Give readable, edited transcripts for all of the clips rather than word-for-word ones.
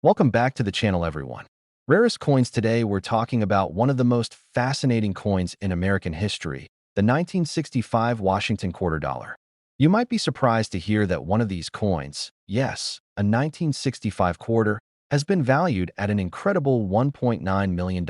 Welcome back to the channel, everyone. Rarest coins. Today, we're talking about one of the most fascinating coins in American history, the 1965 Washington quarter dollar. You might be surprised to hear that one of these coins, yes, a 1965 quarter, has been valued at an incredible $1.9 million.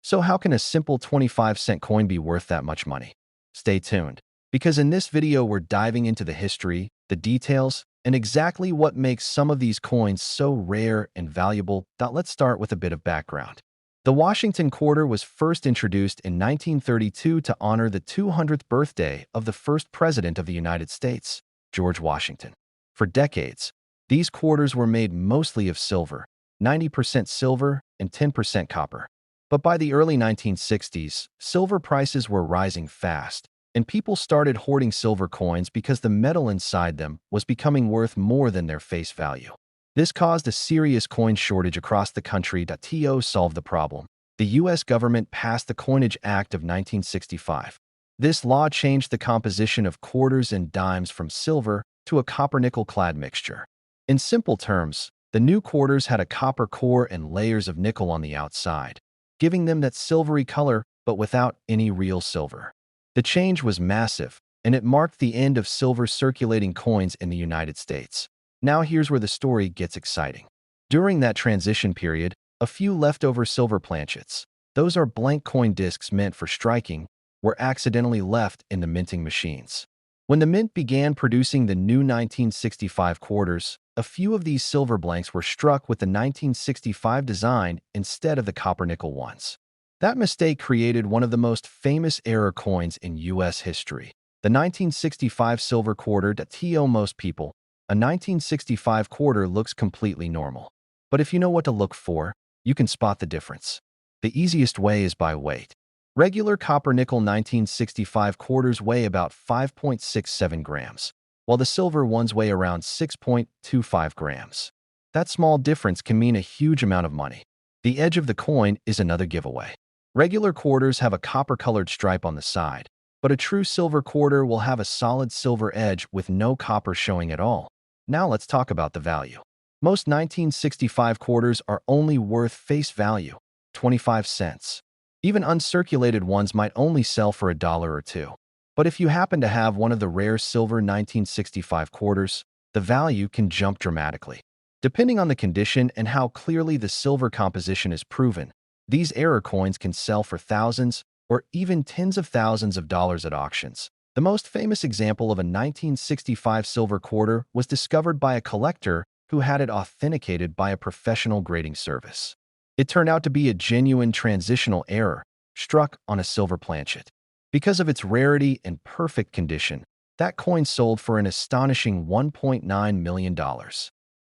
So how can a simple 25-cent coin be worth that much money? Stay tuned, because in this video we're diving into the history, the details, and exactly what makes some of these coins so rare and valuable. Let's start with a bit of background. The Washington quarter was first introduced in 1932 to honor the 200th birthday of the first president of the United States, George Washington. For decades, these quarters were made mostly of silver, 90% silver and 10% copper. But by the early 1960s, silver prices were rising fast, and people started hoarding silver coins because the metal inside them was becoming worth more than their face value. This caused a serious coin shortage across the country. To solve the problem, the U.S. government passed the Coinage Act of 1965. This law changed the composition of quarters and dimes from silver to a copper-nickel-clad mixture. In simple terms, the new quarters had a copper core and layers of nickel on the outside, giving them that silvery color but without any real silver. The change was massive, and it marked the end of silver circulating coins in the United States. Now here's where the story gets exciting. During that transition period, a few leftover silver planchets, those are blank coin discs meant for striking, were accidentally left in the minting machines. When the mint began producing the new 1965 quarters, a few of these silver blanks were struck with the 1965 design instead of the copper-nickel ones. That mistake created one of the most famous error coins in U.S. history, the 1965 silver quarter. To most people, a 1965 quarter looks completely normal. But if you know what to look for, you can spot the difference. The easiest way is by weight. Regular copper-nickel 1965 quarters weigh about 5.67 grams, while the silver ones weigh around 6.25 grams. That small difference can mean a huge amount of money. The edge of the coin is another giveaway. Regular quarters have a copper-colored stripe on the side, but a true silver quarter will have a solid silver edge with no copper showing at all. Now let's talk about the value. Most 1965 quarters are only worth face value, 25 cents. Even uncirculated ones might only sell for $1 or $2. But if you happen to have one of the rare silver 1965 quarters, the value can jump dramatically. Depending on the condition and how clearly the silver composition is proven, these error coins can sell for thousands or even tens of thousands of dollars at auctions. The most famous example of a 1965 silver quarter was discovered by a collector who had it authenticated by a professional grading service. It turned out to be a genuine transitional error struck on a silver planchet. Because of its rarity and perfect condition, that coin sold for an astonishing $1.9 million.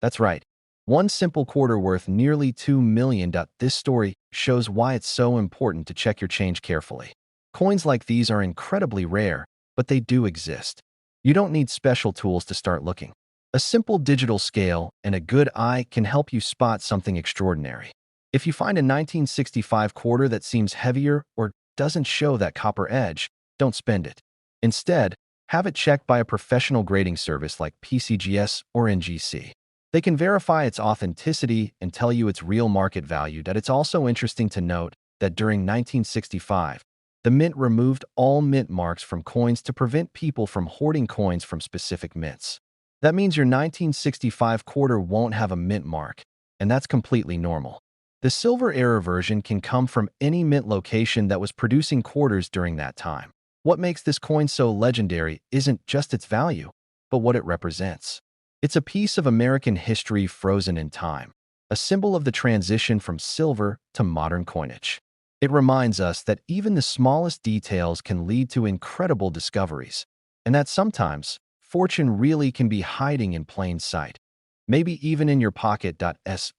That's right, one simple quarter worth nearly $2 million. This story shows why it's so important to check your change carefully. Coins like these are incredibly rare, but they do exist. You don't need special tools to start looking. A simple digital scale and a good eye can help you spot something extraordinary. If you find a 1965 quarter that seems heavier or doesn't show that copper edge, don't spend it. Instead, have it checked by a professional grading service like PCGS or NGC. They can verify its authenticity and tell you its real market value. It's also interesting to note that during 1965, the mint removed all mint marks from coins to prevent people from hoarding coins from specific mints. That means your 1965 quarter won't have a mint mark, and that's completely normal. The silver error version can come from any mint location that was producing quarters during that time. What makes this coin so legendary isn't just its value, but what it represents. It's a piece of American history frozen in time, a symbol of the transition from silver to modern coinage. It reminds us that even the smallest details can lead to incredible discoveries, and that sometimes fortune really can be hiding in plain sight, maybe even in your pocket.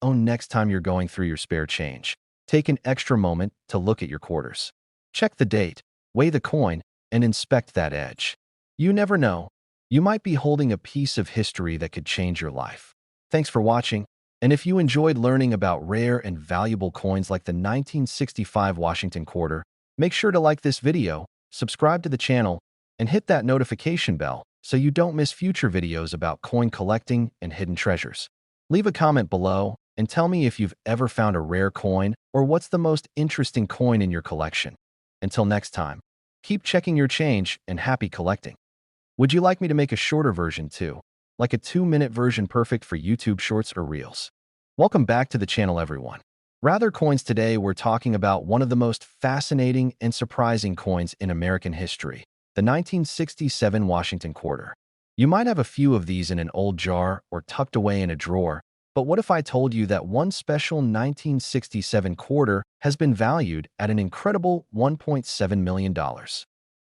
Next time you're going through your spare change, take an extra moment to look at your quarters. Check the date, weigh the coin, and inspect that edge. You never know. You might be holding a piece of history that could change your life. Thanks for watching, and if you enjoyed learning about rare and valuable coins like the 1965 Washington quarter, make sure to like this video, subscribe to the channel, and hit that notification bell so you don't miss future videos about coin collecting and hidden treasures. Leave a comment below and tell me if you've ever found a rare coin or what's the most interesting coin in your collection. Until next time, keep checking your change and happy collecting. Would you like me to make a shorter version too? Like a 2-minute version perfect for YouTube Shorts or Reels? Welcome back to the channel, everyone. Rather Coins. Today we're talking about one of the most fascinating and surprising coins in American history, the 1967 Washington quarter. You might have a few of these in an old jar or tucked away in a drawer, but what if I told you that one special 1967 quarter has been valued at an incredible $1.7 million?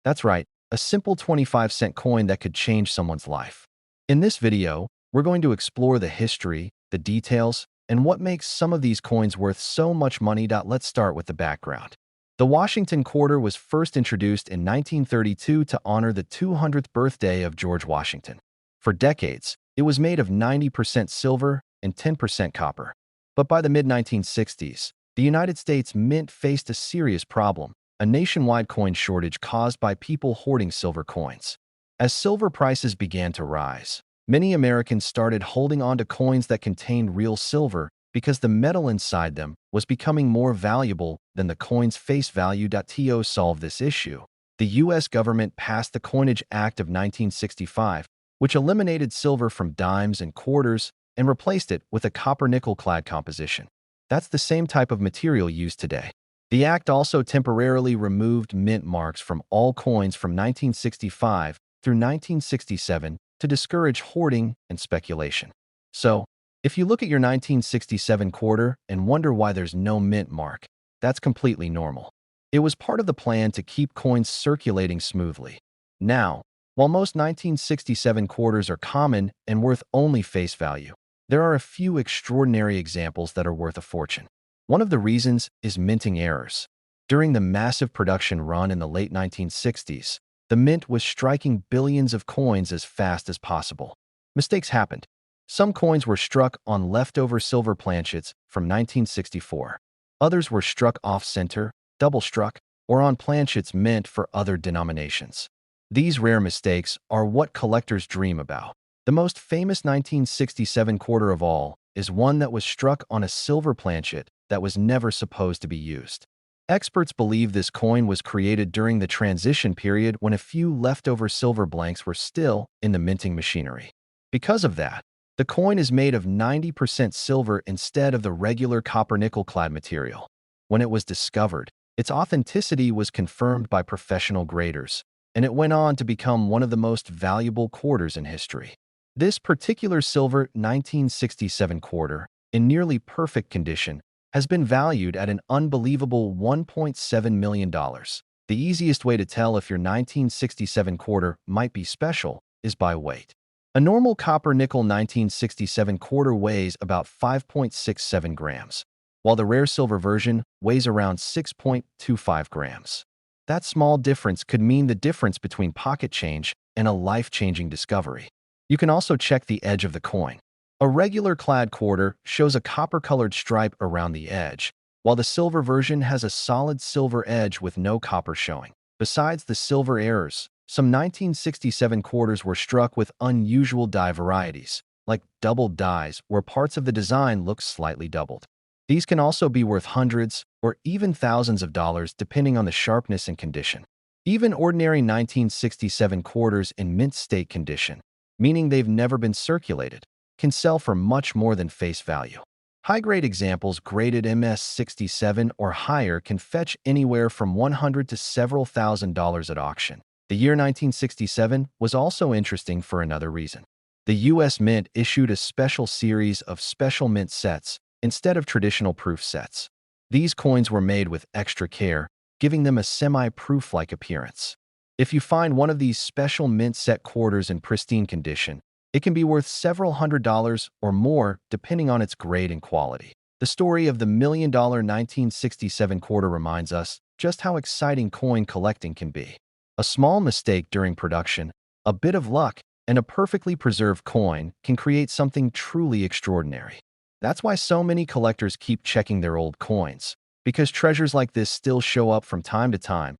That's right, a simple 25-cent coin that could change someone's life. In this video, we're going to explore the history, the details, and what makes some of these coins worth so much money. Let's start with the background. The Washington quarter was first introduced in 1932 to honor the 200th birthday of George Washington. For decades, it was made of 90% silver and 10% copper. But by the mid-1960s, the United States Mint faced a serious problem, a nationwide coin shortage caused by people hoarding silver coins. As silver prices began to rise, many Americans started holding on to coins that contained real silver because the metal inside them was becoming more valuable than the coin's face value. To solve this issue, the U.S. government passed the Coinage Act of 1965, which eliminated silver from dimes and quarters and replaced it with a copper-nickel-clad composition. That's the same type of material used today. The act also temporarily removed mint marks from all coins from 1965 through 1967 to discourage hoarding and speculation. So, if you look at your 1967 quarter and wonder why there's no mint mark, that's completely normal. It was part of the plan to keep coins circulating smoothly. Now, while most 1967 quarters are common and worth only face value, there are a few extraordinary examples that are worth a fortune. One of the reasons is minting errors. During the massive production run in the late 1960s, the mint was striking billions of coins as fast as possible. Mistakes happened. Some coins were struck on leftover silver planchets from 1964. Others were struck off-center, double-struck, or on planchets meant for other denominations. These rare mistakes are what collectors dream about. The most famous 1967 quarter of all is one that was struck on a silver planchet that was never supposed to be used. Experts believe this coin was created during the transition period when a few leftover silver blanks were still in the minting machinery. Because of that, the coin is made of 90% silver instead of the regular copper-nickel-clad material. When it was discovered, its authenticity was confirmed by professional graders, and it went on to become one of the most valuable quarters in history. This particular silver 1967 quarter, in nearly perfect condition, has been valued at an unbelievable $1.7 million. The easiest way to tell if your 1967 quarter might be special is by weight. A normal copper-nickel 1967 quarter weighs about 5.67 grams, while the rare silver version weighs around 6.25 grams. That small difference could mean the difference between pocket change and a life-changing discovery. You can also check the edge of the coin. A regular clad quarter shows a copper-colored stripe around the edge, while the silver version has a solid silver edge with no copper showing. Besides the silver errors, some 1967 quarters were struck with unusual die varieties, like doubled dies where parts of the design look slightly doubled. These can also be worth hundreds or even thousands of dollars depending on the sharpness and condition. Even ordinary 1967 quarters in mint state condition, meaning they've never been circulated, can sell for much more than face value. High-grade examples graded MS-67 or higher can fetch anywhere from $100 to several $1,000s at auction. The year 1967 was also interesting for another reason. The U.S. Mint issued a special series of special mint sets instead of traditional proof sets. These coins were made with extra care, giving them a semi-proof-like appearance. If you find one of these special mint set quarters in pristine condition, it can be worth several $100s or more depending on its grade and quality. The story of the $1,000,000 1967 quarter reminds us just how exciting coin collecting can be. A small mistake during production, a bit of luck, and a perfectly preserved coin can create something truly extraordinary. That's why so many collectors keep checking their old coins, because treasures like this still show up from time to time.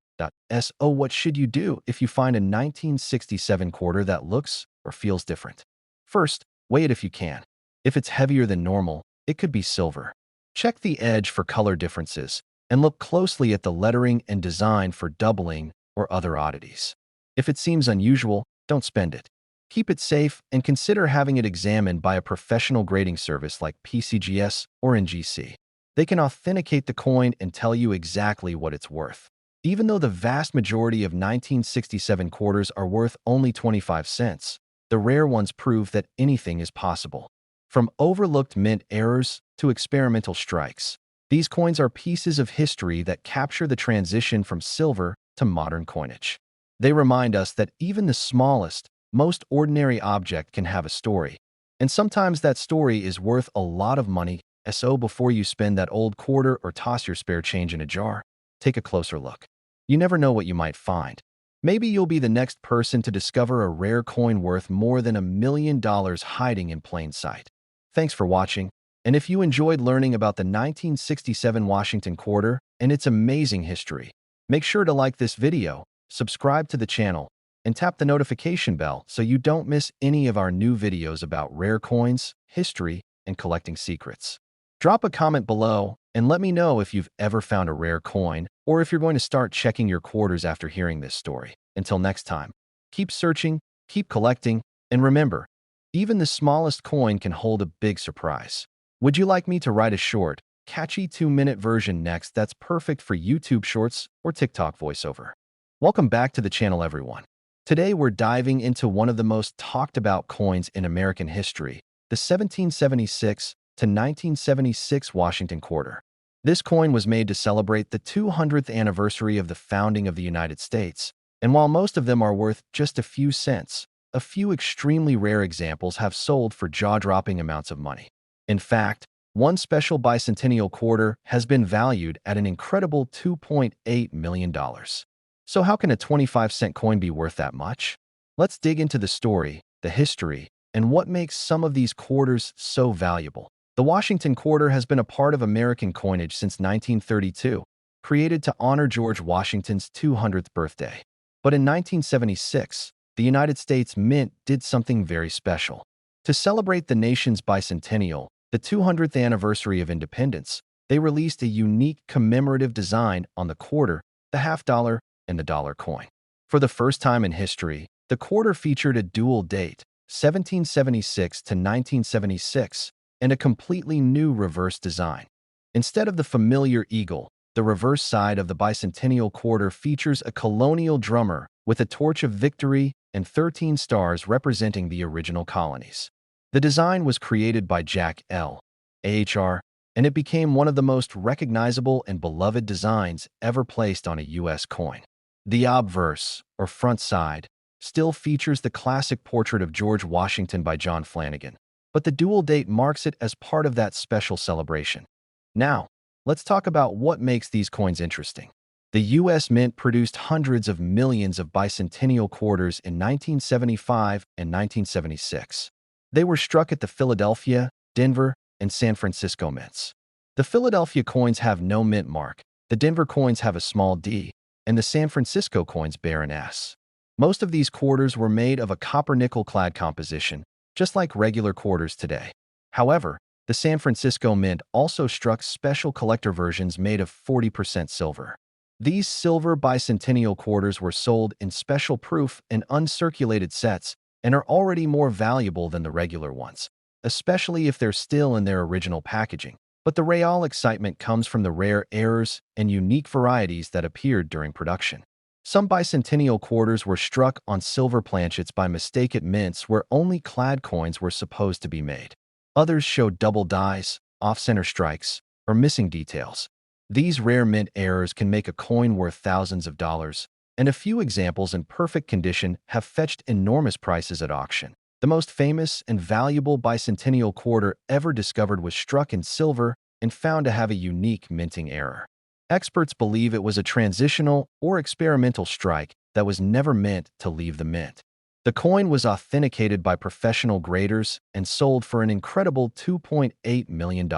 So what should you do if you find a 1967 quarter that looks or feels different? First, weigh it if you can. If it's heavier than normal, it could be silver. Check the edge for color differences and look closely at the lettering and design for doubling or other oddities. If it seems unusual, don't spend it. Keep it safe and consider having it examined by a professional grading service like PCGS or NGC. They can authenticate the coin and tell you exactly what it's worth. Even though the vast majority of 1967 quarters are worth only 25 cents, the rare ones prove that anything is possible. From overlooked mint errors to experimental strikes, these coins are pieces of history that capture the transition from silver to modern coinage. They remind us that even the smallest, most ordinary object can have a story, and sometimes that story is worth a lot of money. So before you spend that old quarter or toss your spare change in a jar, take a closer look. You never know what you might find. Maybe you'll be the next person to discover a rare coin worth more than $1 million hiding in plain sight. Thanks for watching, and if you enjoyed learning about the 1967 Washington quarter and its amazing history, make sure to like this video, subscribe to the channel, and tap the notification bell so you don't miss any of our new videos about rare coins, history, and collecting secrets. Drop a comment below and let me know if you've ever found a rare coin or if you're going to start checking your quarters after hearing this story. Until next time, keep searching, keep collecting, and remember, even the smallest coin can hold a big surprise. Would you like me to write a short, catchy 2-minute version next that's perfect for YouTube Shorts or TikTok voiceover? Welcome back to the channel, everyone. Today we're diving into one of the most talked about coins in American history, the 1776 to 1976 Washington quarter. This coin was made to celebrate the 200th anniversary of the founding of the United States, and while most of them are worth just a few cents, a few extremely rare examples have sold for jaw-dropping amounts of money. In fact, one special bicentennial quarter has been valued at an incredible $2.8 million. So how can a 25-cent coin be worth that much? Let's dig into the story, the history, and what makes some of these quarters so valuable. The Washington quarter has been a part of American coinage since 1932, created to honor George Washington's 200th birthday. But in 1976, the United States Mint did something very special. To celebrate the nation's bicentennial, the 200th anniversary of independence, they released a unique commemorative design on the quarter, the half-dollar, and the dollar coin. For the first time in history, the quarter featured a dual date, 1776 to 1976, and a completely new reverse design. Instead of the familiar eagle, the reverse side of the bicentennial quarter features a colonial drummer with a torch of victory and 13 stars representing the original colonies. The design was created by Jack L. Ahr, and it became one of the most recognizable and beloved designs ever placed on a U.S. coin. The obverse, or front side, still features the classic portrait of George Washington by John Flanagan, but the dual date marks it as part of that special celebration. Now, let's talk about what makes these coins interesting. The U.S. Mint produced hundreds of millions of bicentennial quarters in 1975 and 1976. They were struck at the Philadelphia, Denver, and San Francisco mints. The Philadelphia coins have no mint mark, the Denver coins have a small d, and the San Francisco coins bear an S. Most of these quarters were made of a copper-nickel clad composition, just like regular quarters today. However, the San Francisco Mint also struck special collector versions made of 40% silver. These silver bicentennial quarters were sold in special proof and uncirculated sets and are already more valuable than the regular ones, especially if they're still in their original packaging. But the real excitement comes from the rare errors and unique varieties that appeared during production. Some bicentennial quarters were struck on silver planchets by mistake at mints where only clad coins were supposed to be made. Others showed double dies, off-center strikes, or missing details. These rare mint errors can make a coin worth thousands of dollars, and a few examples in perfect condition have fetched enormous prices at auction. The most famous and valuable bicentennial quarter ever discovered was struck in silver and found to have a unique minting error. Experts believe it was a transitional or experimental strike that was never meant to leave the mint. The coin was authenticated by professional graders and sold for an incredible $2.8 million.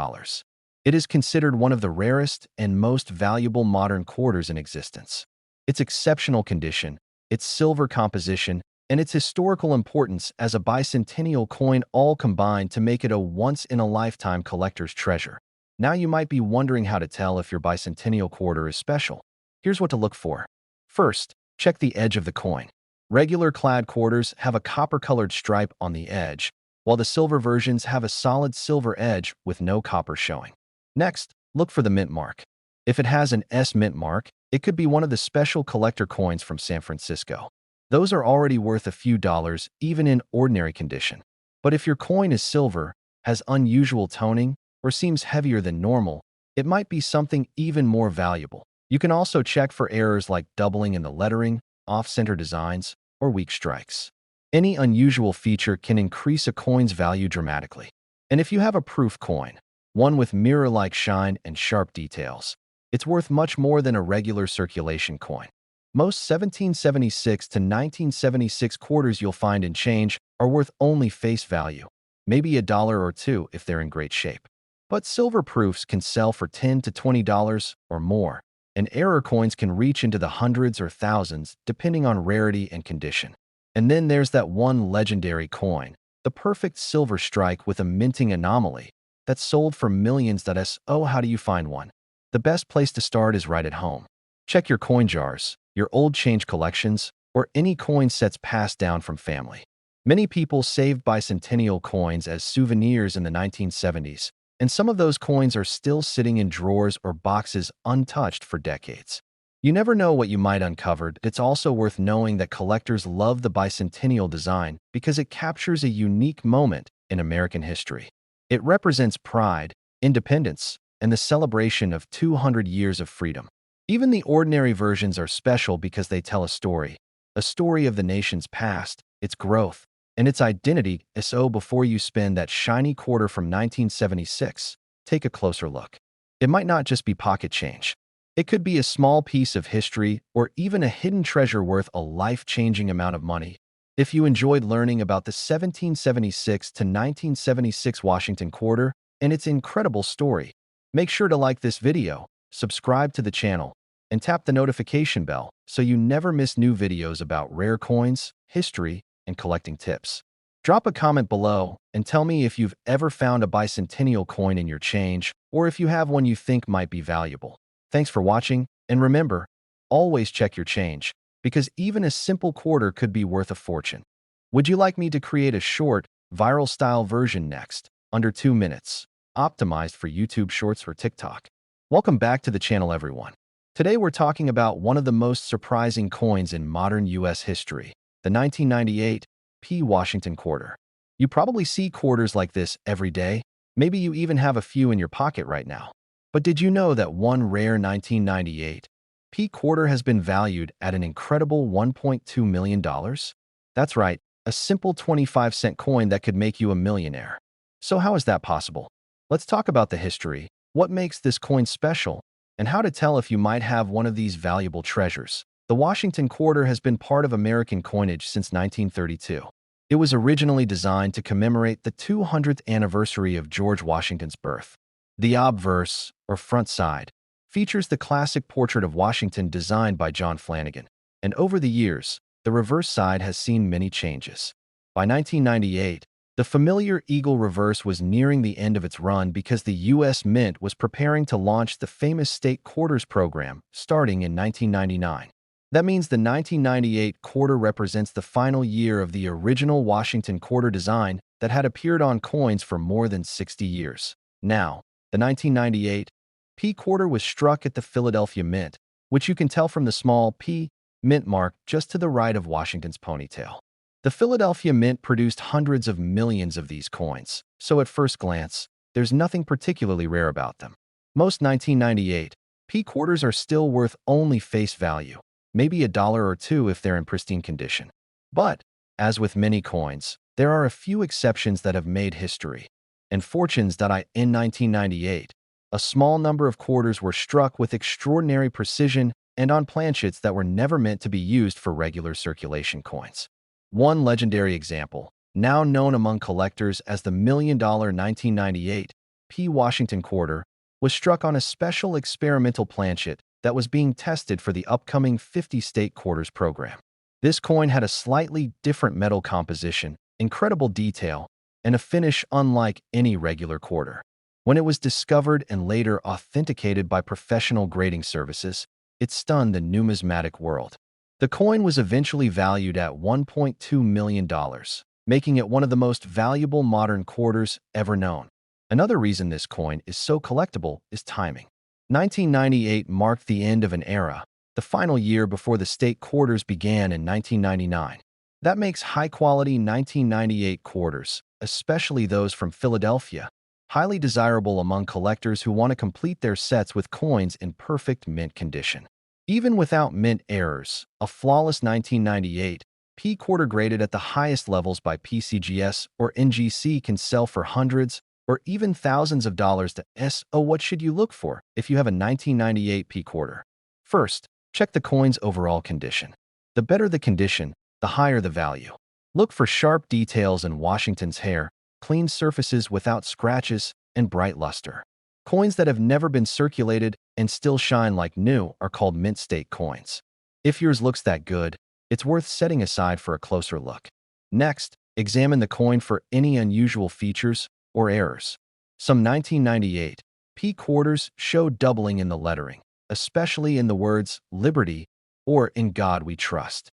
It is considered one of the rarest and most valuable modern quarters in existence. Its exceptional condition, its silver composition, and its historical importance as a bicentennial coin all combined to make it a once-in-a-lifetime collector's treasure. Now you might be wondering how to tell if your bicentennial quarter is special. Here's what to look for. First, check the edge of the coin. Regular clad quarters have a copper-colored stripe on the edge, while the silver versions have a solid silver edge with no copper showing. Next, look for the mint mark. If it has an S mint mark, it could be one of the special collector coins from San Francisco. Those are already worth a few dollars, even in ordinary condition. But if your coin is silver, has unusual toning, or seems heavier than normal, it might be something even more valuable. You can also check for errors like doubling in the lettering, off-center designs, or weak strikes. Any unusual feature can increase a coin's value dramatically. And if you have a proof coin, one with mirror-like shine and sharp details, it's worth much more than a regular circulation coin. Most 1776 to 1976 quarters you'll find in change are worth only face value, maybe a dollar or two if they're in great shape. But silver proofs can sell for $10 to $20 or more, and error coins can reach into the hundreds or thousands depending on rarity and condition. And then there's that one legendary coin, the perfect silver strike with a minting anomaly, that's sold for millions. Oh, how do you find one? The best place to start is right at home. Check your coin jars, your old change collections, or any coin sets passed down from family. Many people saved bicentennial coins as souvenirs in the 1970s, and some of those coins are still sitting in drawers or boxes untouched for decades. You never know what you might uncover. It's also worth knowing that collectors love the bicentennial design because it captures a unique moment in American history. It represents pride, independence, and the celebration of 200 years of freedom. Even the ordinary versions are special because they tell a story of the nation's past, its growth, and its identity. So before you spend that shiny quarter from 1976, take a closer look. It might not just be pocket change. It could be a small piece of history or even a hidden treasure worth a life-changing amount of money. If you enjoyed learning about the 1776 to 1976 Washington quarter and its incredible story, make sure to like this video, subscribe to the channel, and tap the notification bell so you never miss new videos about rare coins, history, and collecting tips. Drop a comment below and tell me if you've ever found a bicentennial coin in your change or if you have one you think might be valuable. Thanks for watching, and remember, always check your change, because even a simple quarter could be worth a fortune. Would you like me to create a short, viral-style version next, under 2 minutes, optimized for YouTube Shorts or TikTok? Welcome back to the channel, everyone. Today we're talking about one of the most surprising coins in modern U.S. history, the 1998 Washington quarter. You probably see quarters like this every day. Maybe you even have a few in your pocket right now. But did you know that one rare 1998 quarter has been valued at an incredible $1.2 million? That's right, a simple 25-cent coin that could make you a millionaire. So how is that possible? Let's talk about the history, what makes this coin special, and how to tell if you might have one of these valuable treasures. The Washington quarter has been part of American coinage since 1932. It was originally designed to commemorate the 200th anniversary of George Washington's birth. The obverse, or front side, features the classic portrait of Washington designed by John Flanagan, and over the years, the reverse side has seen many changes. By 1998, the familiar eagle reverse was nearing the end of its run because the U.S. Mint was preparing to launch the famous state quarters program starting in 1999. That means the 1998 quarter represents the final year of the original Washington quarter design that had appeared on coins for more than 60 years. Now, the 1998 quarter was struck at the Philadelphia Mint, which you can tell from the small P mint mark just to the right of Washington's ponytail. The Philadelphia Mint produced hundreds of millions of these coins, so at first glance, there's nothing particularly rare about them. Most 1998 quarters are still worth only face value, maybe a dollar or two if they're in pristine condition. But, as with many coins, there are a few exceptions that have made history and fortunes. In 1998, a small number of quarters were struck with extraordinary precision and on planchets that were never meant to be used for regular circulation coins. One legendary example, now known among collectors as the $1 million 1998 Washington quarter, was struck on a special experimental planchet that was being tested for the upcoming 50-state quarters program. This coin had a slightly different metal composition, incredible detail, and a finish unlike any regular quarter. When it was discovered and later authenticated by professional grading services, it stunned the numismatic world. The coin was eventually valued at $1.2 million, making it one of the most valuable modern quarters ever known. Another reason this coin is so collectible is timing. 1998 marked the end of an era, the final year before the state quarters began in 1999. That makes high-quality 1998 quarters, especially those from Philadelphia, highly desirable among collectors who want to complete their sets with coins in perfect mint condition. Even without mint errors, a flawless 1998 P quarter graded at the highest levels by PCGS or NGC can sell for hundreds or even thousands of dollars to So what should you look for if you have a 1998 P quarter? First, check the coin's overall condition. The better the condition, the higher the value. Look for sharp details in Washington's hair, clean surfaces without scratches, and bright luster. Coins that have never been circulated and still shine like new are called mint state coins. If yours looks that good, it's worth setting aside for a closer look. Next, examine the coin for any unusual features or errors. Some 1998 P quarters show doubling in the lettering, especially in the words Liberty or In God We Trust.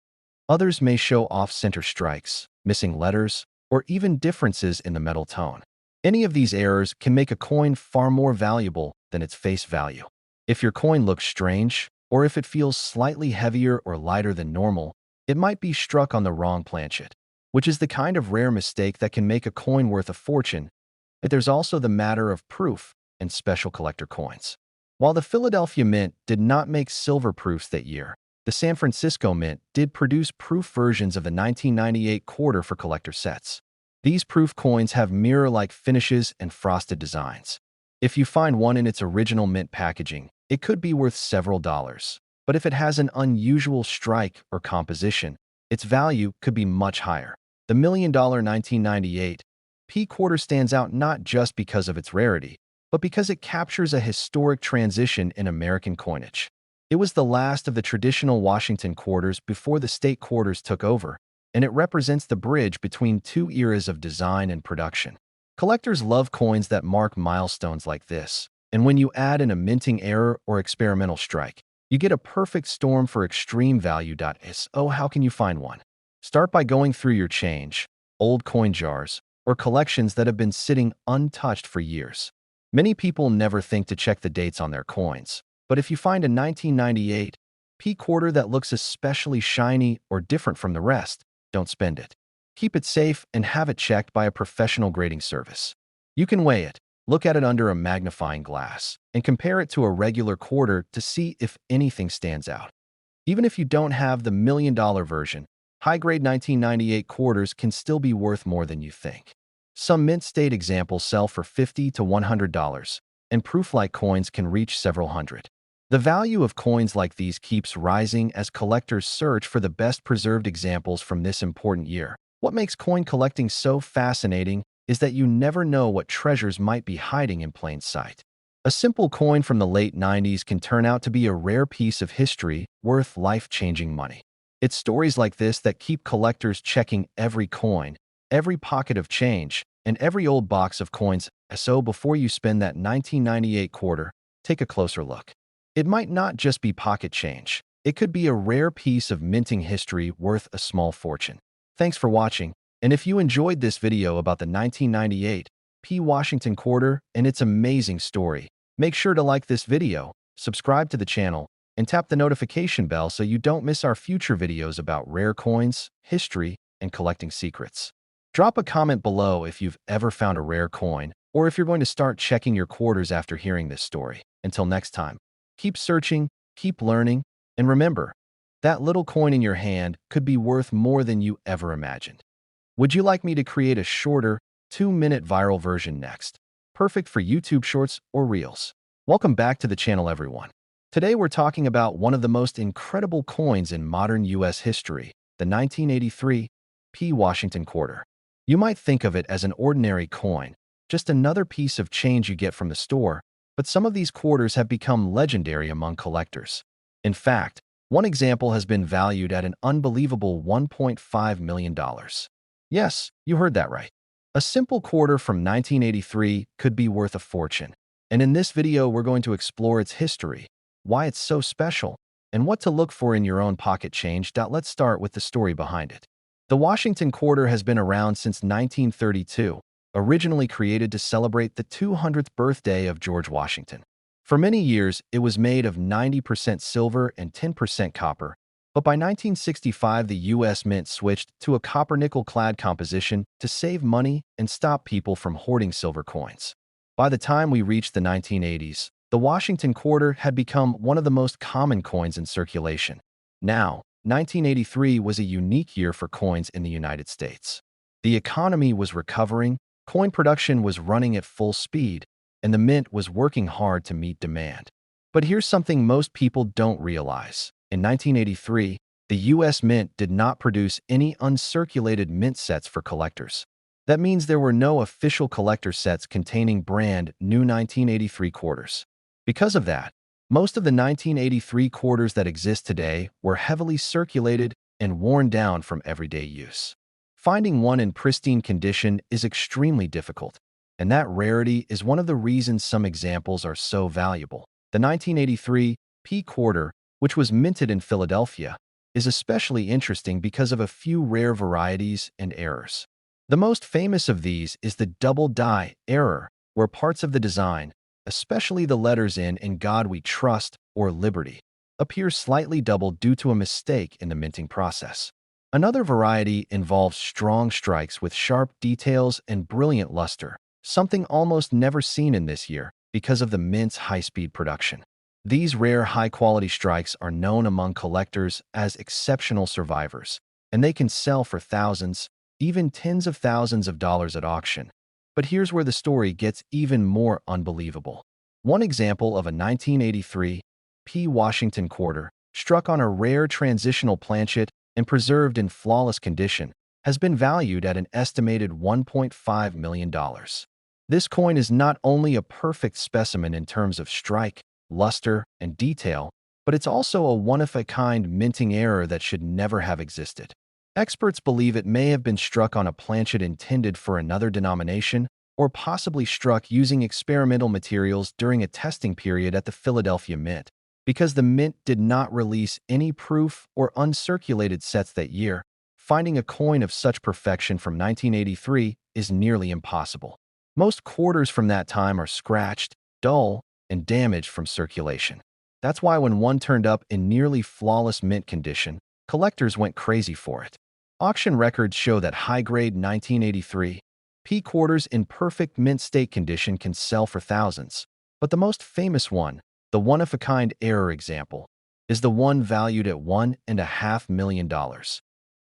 Others may show off-center strikes, missing letters, or even differences in the metal tone. Any of these errors can make a coin far more valuable than its face value. If your coin looks strange, or if it feels slightly heavier or lighter than normal, it might be struck on the wrong planchet, which is the kind of rare mistake that can make a coin worth a fortune. But there's also the matter of proof and special collector coins. While the Philadelphia Mint did not make silver proofs that year, the San Francisco Mint did produce proof versions of the 1998 quarter for collector sets. These proof coins have mirror-like finishes and frosted designs. If you find one in its original mint packaging, it could be worth several dollars. But if it has an unusual strike or composition, its value could be much higher. The $1 million 1998 P quarter stands out not just because of its rarity, but because it captures a historic transition in American coinage. It was the last of the traditional Washington quarters before the state quarters took over, and it represents the bridge between two eras of design and production. Collectors love coins that mark milestones like this, and when you add in a minting error or experimental strike, you get a perfect storm for extreme value. So how can you find one? Start by going through your change, old coin jars, or collections that have been sitting untouched for years. Many people never think to check the dates on their coins, but if you find a 1998 P quarter that looks especially shiny or different from the rest, don't spend it. Keep it safe and have it checked by a professional grading service. You can weigh it, look at it under a magnifying glass, and compare it to a regular quarter to see if anything stands out. Even if you don't have the $1 million version, high-grade 1998 quarters can still be worth more than you think. Some mint state examples sell for $50 to $100, and proof-like coins can reach several hundred. The value of coins like these keeps rising as collectors search for the best preserved examples from this important year. What makes coin collecting so fascinating is that you never know what treasures might be hiding in plain sight. A simple coin from the late 90s can turn out to be a rare piece of history worth life-changing money. It's stories like this that keep collectors checking every coin, every pocket of change, and every old box of coins. So before you spend that 1998 quarter, take a closer look. It might not just be pocket change. It could be a rare piece of minting history worth a small fortune. Thanks for watching, and if you enjoyed this video about the 1998 P Washington quarter and its amazing story, make sure to like this video, subscribe to the channel, and tap the notification bell so you don't miss our future videos about rare coins, history, and collecting secrets. Drop a comment below if you've ever found a rare coin, or if you're going to start checking your quarters after hearing this story. Until next time, keep searching, keep learning, and remember, that little coin in your hand could be worth more than you ever imagined. Would you like me to create a shorter, 2-minute viral version next? Perfect for YouTube Shorts or Reels. Welcome back to the channel, everyone. Today we're talking about one of the most incredible coins in modern U.S. history, the 1983 P Washington quarter. You might think of it as an ordinary coin, just another piece of change you get from the store, but some of these quarters have become legendary among collectors. In fact, One example has been valued at an unbelievable $1.5 million. Yes, you heard that right. A simple quarter from 1983 could be worth a fortune. And in this video, we're going to explore its history, why it's so special, and what to look for in your own pocket change. Let's start with the story behind it. The Washington quarter has been around since 1932, originally created to celebrate the 200th birthday of George Washington. For many years, it was made of 90% silver and 10% copper, but by 1965, the U.S. Mint switched to a copper-nickel-clad composition to save money and stop people from hoarding silver coins. By the time we reached the 1980s, the Washington quarter had become one of the most common coins in circulation. Now, 1983 was a unique year for coins in the United States. The economy was recovering, coin production was running at full speed, and the mint was working hard to meet demand. But here's something most people don't realize. In 1983, the U.S. Mint did not produce any uncirculated mint sets for collectors. That means there were no official collector sets containing brand new 1983 quarters. Because of that, most of the 1983 quarters that exist today were heavily circulated and worn down from everyday use. Finding one in pristine condition is extremely difficult, and that rarity is one of the reasons some examples are so valuable. The 1983 P quarter, which was minted in Philadelphia, is especially interesting because of a few rare varieties and errors. The most famous of these is the double die error, where parts of the design, especially the letters in God We Trust or Liberty, appear slightly doubled due to a mistake in the minting process. Another variety involves strong strikes with sharp details and brilliant luster, something almost never seen in this year because of the mint's high-speed production. These rare high-quality strikes are known among collectors as exceptional survivors, and they can sell for thousands, even tens of thousands of dollars at auction. But here's where the story gets even more unbelievable. One example of a 1983 P. Washington quarter, struck on a rare transitional planchet and preserved in flawless condition, has been valued at an estimated $1.5 million. This coin is not only a perfect specimen in terms of strike, luster, and detail, but it's also a one-of-a-kind minting error that should never have existed. Experts believe it may have been struck on a planchet intended for another denomination, or possibly struck using experimental materials during a testing period at the Philadelphia Mint. Because the Mint did not release any proof or uncirculated sets that year, finding a coin of such perfection from 1983 is nearly impossible. Most quarters from that time are scratched, dull, and damaged from circulation. That's why when one turned up in nearly flawless mint condition, collectors went crazy for it. Auction records show that high-grade 1983 P quarters in perfect mint state condition can sell for thousands, but the most famous one, the one-of-a-kind error example, is the one valued at $1.5 million.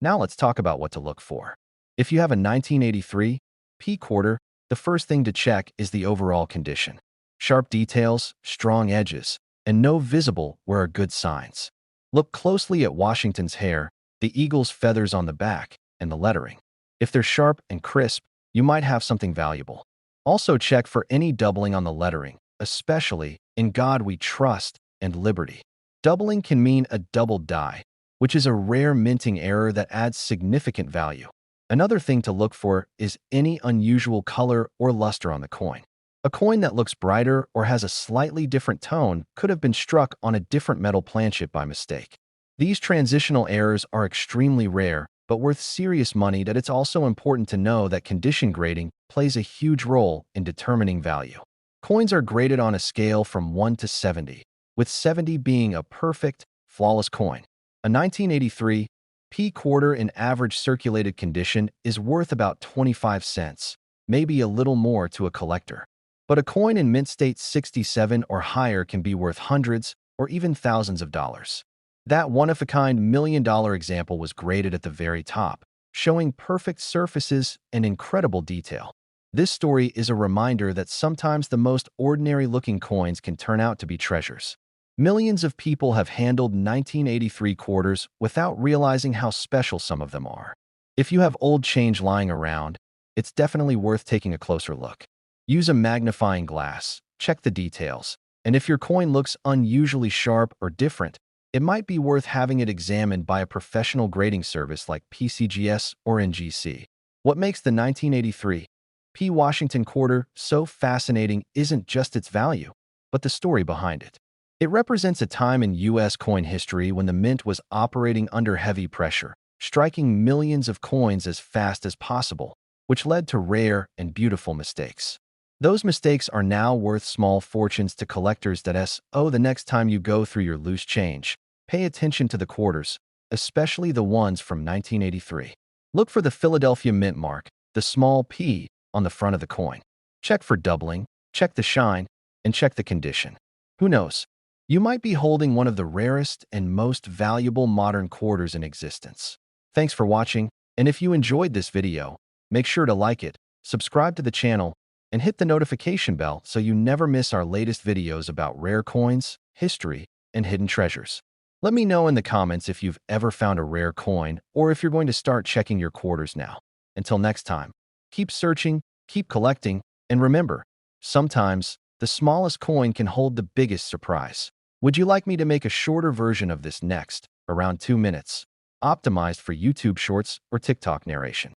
Now let's talk about what to look for. If you have a 1983 P quarter, the first thing to check is the overall condition. Sharp details, strong edges, and no visible wear are good signs. Look closely at Washington's hair, the eagle's feathers on the back, and the lettering. If they're sharp and crisp, you might have something valuable. Also check for any doubling on the lettering, especially in God We Trust and Liberty. Doubling can mean a double die, which is a rare minting error that adds significant value. Another thing to look for is any unusual color or luster on the coin. A coin that looks brighter or has a slightly different tone could have been struck on a different metal planchet by mistake. These transitional errors are extremely rare, but worth serious money. It's also important to know that condition grading plays a huge role in determining value. Coins are graded on a scale from 1 to 70, with 70 being a perfect, flawless coin. A 1983 P quarter in average circulated condition is worth about 25 cents, maybe a little more to a collector. But a coin in mint state 67 or higher can be worth hundreds or even thousands of dollars. That one-of-a-kind million-dollar example was graded at the very top, showing perfect surfaces and incredible detail. This story is a reminder that sometimes the most ordinary-looking coins can turn out to be treasures. Millions of people have handled 1983 quarters without realizing how special some of them are. If you have old change lying around, it's definitely worth taking a closer look. Use a magnifying glass, check the details, and if your coin looks unusually sharp or different, it might be worth having it examined by a professional grading service like PCGS or NGC. What makes the 1983 P. Washington quarter so fascinating isn't just its value, but the story behind it. It represents a time in U.S. coin history when the mint was operating under heavy pressure, striking millions of coins as fast as possible, which led to rare and beautiful mistakes. Those mistakes are now worth small fortunes to collectors. The next time you go through your loose change, pay attention to the quarters, especially the ones from 1983. Look for the Philadelphia Mint mark, the small p, on the front of the coin. Check for doubling, check the shine, and check the condition. Who knows? You might be holding one of the rarest and most valuable modern quarters in existence. Thanks for watching, and if you enjoyed this video, make sure to like it, subscribe to the channel, and hit the notification bell so you never miss our latest videos about rare coins, history, and hidden treasures. Let me know in the comments if you've ever found a rare coin or if you're going to start checking your quarters now. Until next time, keep searching, keep collecting, and remember, sometimes the smallest coin can hold the biggest surprise. Would you like me to make a shorter version of this next, around 2 minutes, optimized for YouTube Shorts or TikTok narration?